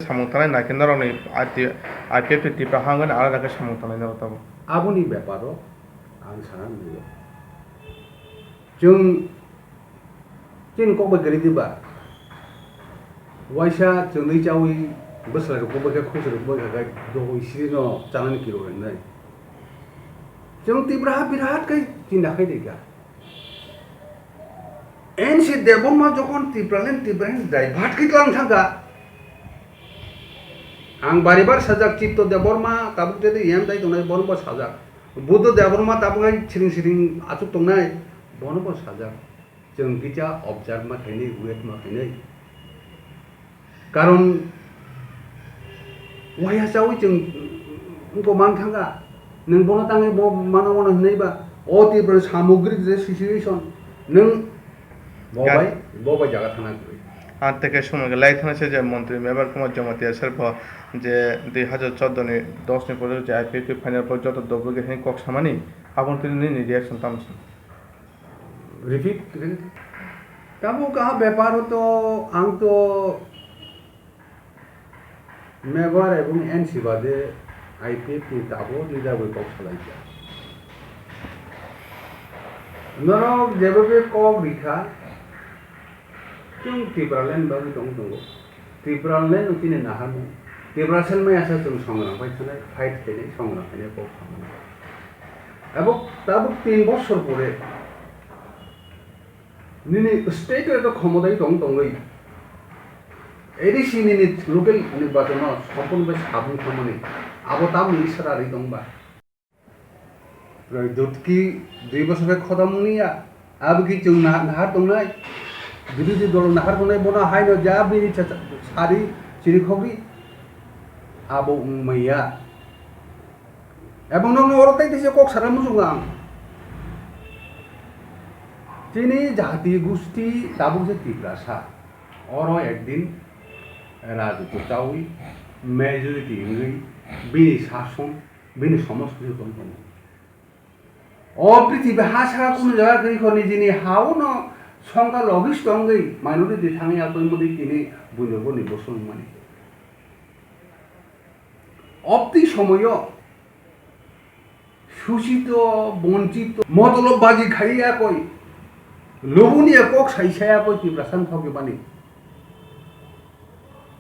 সামুং থানায় না কিন্তু রনি আইপিএফ টিপা হাঙ্গন আলাদা সামুং থানায় না তাবো आबुनि बेपारो आं साना नुयो जों tin ko ba gari diba waisa chungi chawi basla ko ba ka khosar ba ka do isi no chalan kilo nai chung tibra birat kai tinda kai dega en si deboma যখন tibralen driver কি lang থাকা ang baribar sajak cipto deborma tabuk jadi yam dai tongnai bonbo sajak buddho deborma tabuk ai siring atuk tongnai bonbo sajak जों किजा observe मा थाइनै wait मा थाइनै कारण via जावै जों उनको मान थांगा नों बना ताङै माना माना होनैबा अति ब्र सामग्री जे सिचुएशन नों बबाय जागा थाना আর থেকে সময় লাই থানাছে যে মন্ত্রী মেবার কুমার জমাতিয়া সর্ব যে 2014 নি 10 নি পরে যে আইপিএফ ফাইনাল পর যত দবগে হেন কক সামানি আপন তিনি নি রিঅ্যাকশন তামছেন रिपीट kamu kah व्यापार तो आं तो मेवार एवं एनसी बादे आईपीएफ नि ताबो लिडा वे कॉक सलाइया नरो जेबे कॉक रिखा जों त्रिपुरालेन बागै दं त्रिपुरालेन उतिने नाहामु त्रिपुरासेल में आसा जों संग्राम फाइ थानाय फाइट थानाय संग्राम थानाय कॉक खामानि एबो ताबो 3 বছর পরে निनी स्टेट तो क्षमताय दंगै एडिसि निनी लोकल निर्वाचन सम्पूर्ण साबुन खामानि आबो ताम इसारारि दंबा दुटकी 2 বছর खदामुनिया आबो कि जों नाहार दंनाय बिरोधी दल नाहार दंनाय बना हायनो जा बिनि सारि चिरिखबि आबो मैया एबं नों अरताय दिसे कक सारा मुजुंगा তিনি জাতি গোষ্ঠী তাবুক যে ত্রিপুরাসা অর একদিন রাজত্ব চাউই মেজরিটি ইংরেজি বিনি শাসন বিনি সংস্কৃতি দন অ পৃথিবী হা ছাড়া কোনো জায়গা গই খনি যিনি হাও ন সংখ্যা লঘিষ্ঠ অঙ্গই মাইনরিটি থাঙে আপনি মধ্যে তিনি বুঝবো নির্বাচন মানে অপ্তি সময় শোষিত বঞ্চিত মতলববাজি খাইয়া কই लोबुनिया कक साइसाया को तिब्रासान फगे बानी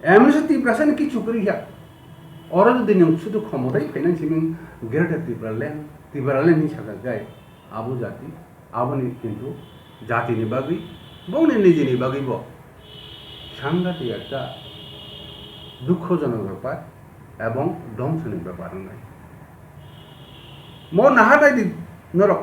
एमसे तिब्रासान की चुकरिया और दिन सुदु क्षमताय फाइनान्सियिं ग्रेटर तिब्रालेन नि सागा गाय आबो जाति आबोनि किन्तु जातिनि बागै बौनि निजेनि बागै ब सांगाति एकटा दुःखजनक ব্যাপার এবং ধ্বংসের ব্যাপার নাই মো নাহাটাই নরক